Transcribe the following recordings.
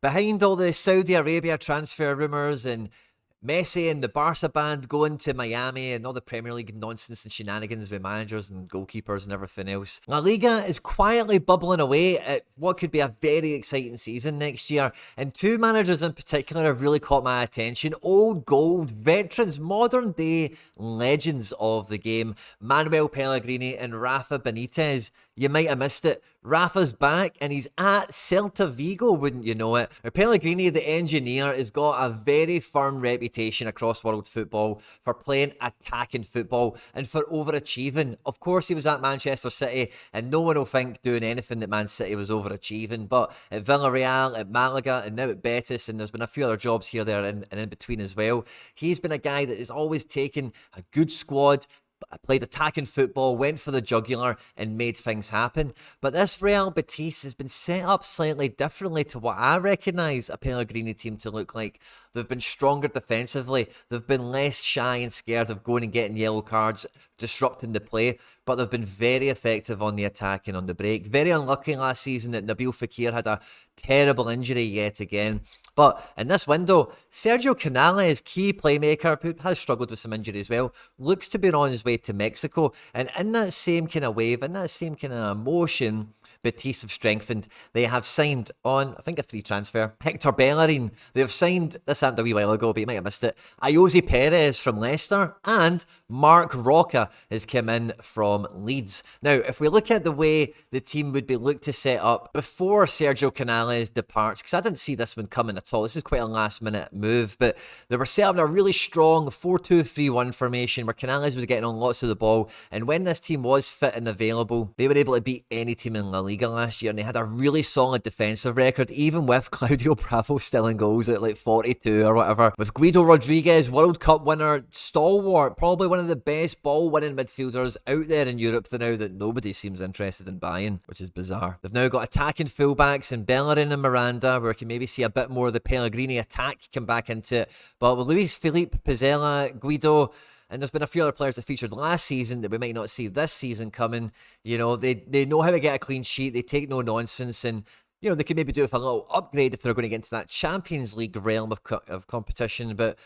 Behind all the Saudi Arabia transfer rumours and Messi and the Barca band going to Miami and all the Premier League nonsense and shenanigans with managers and goalkeepers and everything else, La Liga is quietly bubbling away at what could be a very exciting season next year. And two managers in particular have really caught my attention. Old gold veterans, modern day legends of the game, Manuel Pellegrini and Rafa Benitez. You might have missed it. Rafa's back and he's at Celta Vigo, wouldn't you know it? Now, Pellegrini, the engineer, has got a very firm reputation across world football for playing attacking football and for overachieving. Of course, he was at Manchester City and no one will think doing anything that Man City was overachieving, but at Villarreal, at Malaga and now at Betis, and there's been a few other jobs here, there and in between as well, he's been a guy that has always taken a good squad, played attacking football, went for the jugular and made things happen. But this Real Betis has been set up slightly differently to what I recognise a Pellegrini team to look like. They've been stronger defensively. They've been less shy and scared of going and getting yellow cards, disrupting the play. But they've been very effective on the attack and on the break. Very unlucky last season that Nabil Fekir had a terrible injury yet again. But in this window, Sergio Canales, key playmaker, who has struggled with some injury as well, looks to be on his way to Mexico. And in that same kind of wave, in that same kind of emotion, Betis have strengthened. They have signed on, I think, a free transfer, Hector Bellerin. They have signed, this happened a wee while ago, but you might have missed it, Ayoze Perez from Leicester, and Marc Roca has come in from Leeds. Now, if we look at the way the team would be looked to set up before Sergio Canales departs, because I didn't see this one coming at all, this is quite a last minute move, but they were set up in a really strong 4-2-3-1 formation where Canales was getting on lots of the ball, and when this team was fit and available, they were able to beat any team in La Liga last year, and they had a really solid defensive record, even with Claudio Bravo still in goals at like 42 or whatever. With Guido Rodriguez, World Cup winner, stalwart, probably one of the best ball-winning midfielders out there in Europe now that nobody seems interested in buying, which is bizarre. They've now got attacking fullbacks in Bellerin and Miranda, where we can maybe see a bit more of the Pellegrini attack come back into it. But with Luis Felipe, Pizzella, Guido, and there's been a few other players that featured last season that we might not see this season coming. You know, they know how to get a clean sheet. They take no nonsense. And, you know, they could maybe do it with a little upgrade if they're going to get into that Champions League realm of competition. But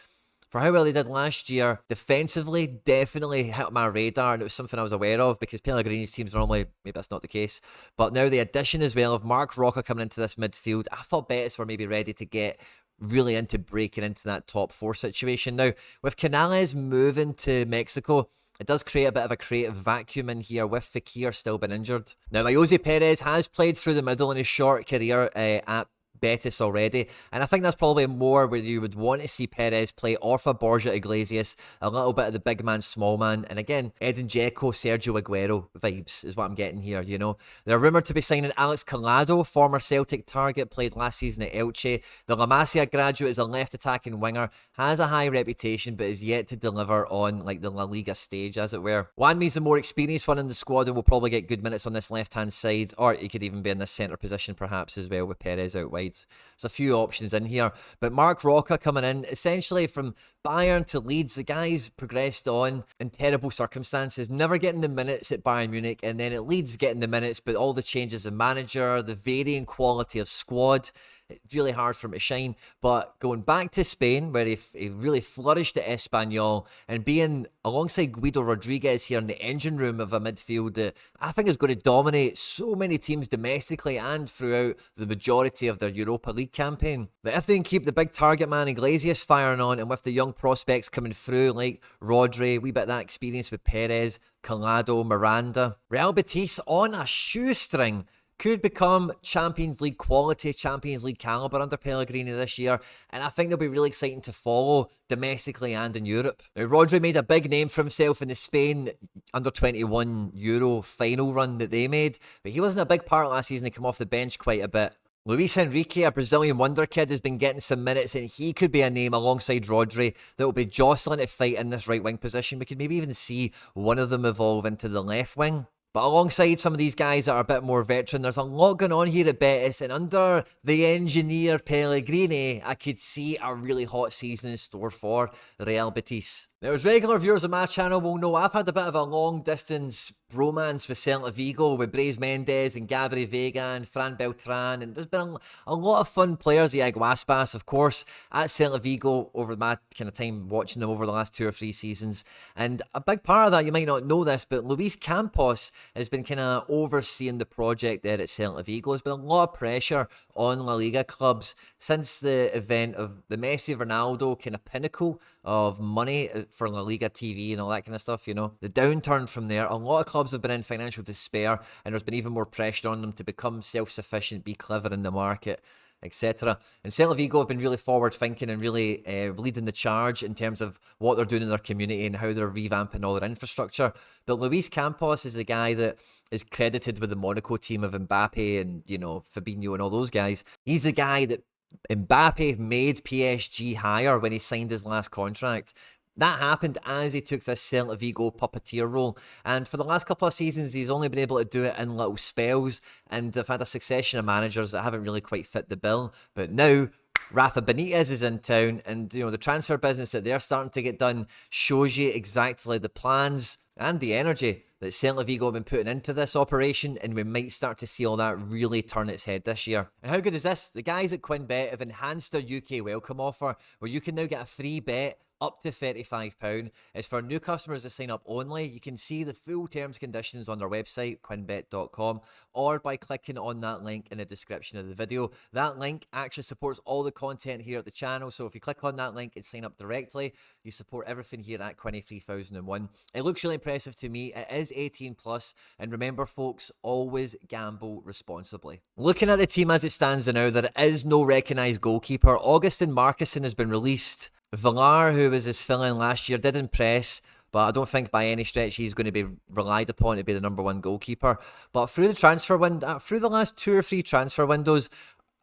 for how well they did last year, defensively, definitely hit my radar. And it was something I was aware of because Pellegrini's teams normally, maybe that's not the case. But now the addition as well of Marc Roca coming into this midfield, I thought Betis were maybe ready to get really into breaking into that top four situation. Now, with Canales moving to Mexico, it does create a bit of a creative vacuum in here with Fekir still been injured. Now, Ayoze Perez has played through the middle in his short career at Betis already, and I think that's probably more where you would want to see Perez play Orfa, Borja Iglesias, a little bit of the big man, small man, and again, Edin Dzeko, Sergio Aguero vibes is what I'm getting here, you know. They're rumoured to be signing Alex Collado, former Celtic target, played last season at Elche. The La Masia graduate is a left attacking winger, has a high reputation, but is yet to deliver on like the La Liga stage, as it were. Wanmi's the more experienced one in the squad and will probably get good minutes on this left-hand side, or he could even be in the centre position perhaps as well with Perez out wide. There's a few options in here, but Marc Roca coming in essentially from Bayern to Leeds. The guy's progressed on in terrible circumstances, never getting the minutes at Bayern Munich, and then at Leeds getting the minutes, but all the changes of manager, the varying quality of squad, it's really hard for him to shine. But going back to Spain, where he really flourished at Espanyol, and being alongside Guido Rodriguez here in the engine room of a midfield that I think is going to dominate so many teams domestically and throughout the majority of their Europa League campaign. But if they can keep the big target man Iglesias firing on, and with the young prospects coming through like Rodri, we bit that experience with Perez, Collado, Miranda, Real Betis on a shoestring could become Champions League quality, Champions League calibre under Pellegrini this year, and I think they'll be really exciting to follow domestically and in Europe. Now, Rodri made a big name for himself in the Spain under-21 Euro final run that they made, but he wasn't a big part last season. He came off the bench quite a bit. Luis Enrique, a Brazilian wonder kid, has been getting some minutes, and he could be a name alongside Rodri that will be jostling to fight in this right wing position. We could maybe even see one of them evolve into the left wing. But alongside some of these guys that are a bit more veteran, there's a lot going on here at Betis, and under the engineer Pellegrini, I could see a really hot season in store for Real Betis. Now, as regular viewers of my channel will know, I've had a bit of a long distance bromance with Celta Vigo, with Brais Mendes and Gabri Vega and Fran Beltran, and there's been a lot of fun players. Iago Aspas, of course, at Celta Vigo over my kind of time watching them over the last 2 or 3 seasons. And a big part of that, you might not know this, but Luis Campos has been kind of overseeing the project there at Celta Vigo. There's been a lot of pressure on La Liga clubs since the event of the Messi Ronaldo kind of pinnacle of money for La Liga TV and all that kind of stuff, you know. The downturn from there, a lot of clubs have been in financial despair, and there's been even more pressure on them to become self-sufficient, be clever in the market, etc. And Celta Vigo have been really forward-thinking and really leading the charge in terms of what they're doing in their community and how they're revamping all their infrastructure. But Luis Campos is the guy that is credited with the Monaco team of Mbappe and, you know, Fabinho and all those guys. He's the guy that Mbappe made PSG hire when he signed his last contract. That happened as he took this Celta Vigo puppeteer role, and for the last couple of seasons he's only been able to do it in little spells, and they've had a succession of managers that haven't really quite fit the bill. But now Rafa Benitez is in town, and you know, the transfer business that they're starting to get done shows you exactly the plans and the energy that Celta Vigo have been putting into this operation, and we might start to see all that really turn its head this year. And how good is this? The guys at QuinnBet have enhanced their UK welcome offer, where you can now get a free bet up to £35. It's for new customers to sign up only. You can see the full terms and conditions on their website, quinnbet.com, or by clicking on that link in the description of the video. That link actually supports all the content here at the channel, so if you click on that link and sign up directly, you support everything here at Quinny 3001. It looks really impressive to me. It is 18 plus, and remember folks, always gamble responsibly. Looking at the team as it stands now, there is no recognised goalkeeper. Augustin Marcusson has been released. Villar, who was his fill-in last year, did impress, but I don't think by any stretch he's going to be relied upon to be the number 1 goalkeeper. But through the transfer window, through the last 2 or 3 transfer windows,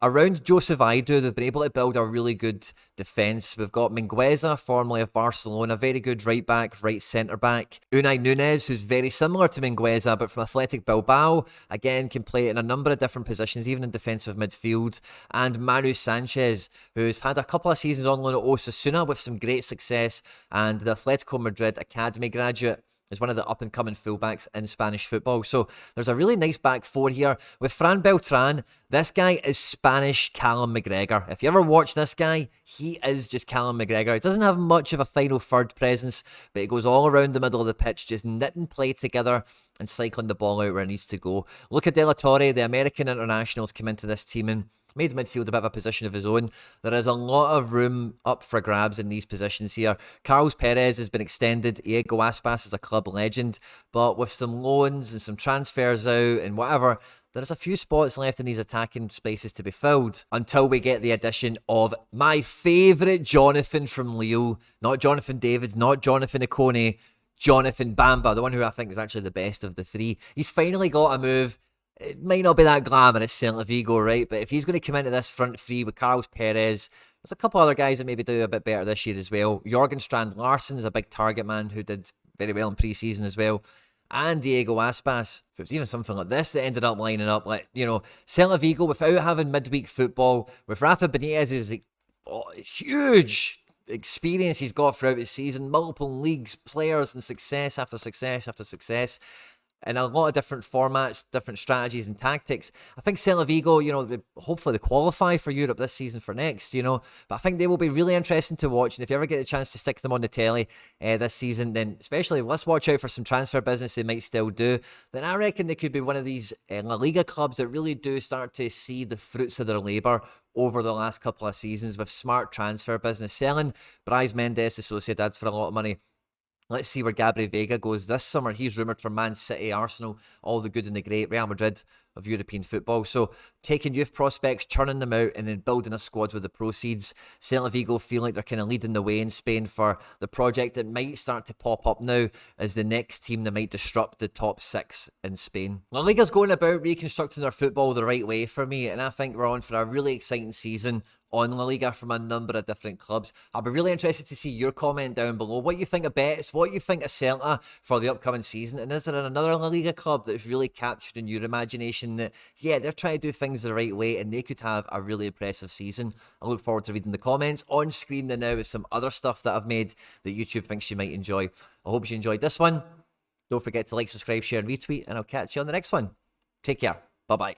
around Joseph Aidu, they've been able to build a really good defence. We've got Mingueza, formerly of Barcelona, very good right back, right centre back. Unai Nunez, who's very similar to Mingueza, but from Athletic Bilbao, again, can play in a number of different positions, even in defensive midfield. And Manu Sanchez, who's had a couple of seasons on loan at Osasuna with some great success, and the Atletico Madrid Academy graduate, is one of the up-and-coming fullbacks in Spanish football. So there's a really nice back four here. With Fran Beltran, this guy is Spanish Callum McGregor. If you ever watch this guy, he is just Callum McGregor. He doesn't have much of a final third presence, but he goes all around the middle of the pitch, just knitting play together and cycling the ball out where it needs to go. Luca De La Torre, the American internationals, come into this team and made midfield a bit of a position of his own. There is a lot of room up for grabs in these positions here. Carlos Perez has been extended. Iago Aspas is a club legend, but with some loans and some transfers out and whatever, there's a few spots left in these attacking spaces to be filled until we get the addition of my favourite Jonathan from Lille. Not Jonathan David, not Jonathan Ikone, Jonathan Bamba, the one who I think is actually the best of the three. He's finally got a move. It might not be that glamorous, Celta Vigo, right? But if he's going to come into this front three with Carlos Perez, there's a couple other guys that maybe do a bit better this year as well. Jorgen Strand Larsen is a big target man who did very well in pre-season as well. And Iago Aspas. If it was even something like this that ended up lining up, like, you know, Celta Vigo without having midweek football, with Rafa Benitez's huge experience he's got throughout his season, multiple leagues, players, and success after success after success, and a lot of different formats, different strategies and tactics. I think Celta Vigo, you know, hopefully they qualify for Europe this season for next, you know, but I think they will be really interesting to watch. And if you ever get the chance to stick them on the telly this season, then especially let's watch out for some transfer business they might still do. Then I reckon they could be one of these La Liga clubs that really do start to see the fruits of their labour over the last couple of seasons with smart transfer business, selling Brais Mendes to Sociedad for a lot of money. Let's see where Gabri Vega goes this summer. He's rumoured for Man City, Arsenal, all the good and the great, Real Madrid of European football. So taking youth prospects, churning them out, and then building a squad with the proceeds. Celta Vigo feel like they're kind of leading the way in Spain for the project that might start to pop up now as the next team that might disrupt the top six in Spain. La Liga's going about reconstructing their football the right way for me, and I think we're on for a really exciting season on La Liga from a number of different clubs. I'll be really interested to see your comment down below. What you think of Betis, what you think of Celta for the upcoming season, and is there another La Liga club that's really capturing your imagination that, yeah, they're trying to do things the right way and they could have a really impressive season? I look forward to reading the comments. On screen now is some other stuff that I've made that YouTube thinks you might enjoy. I hope you enjoyed this one. Don't forget to like, subscribe, share, and retweet, and I'll catch you on the next one. Take care. Bye-bye.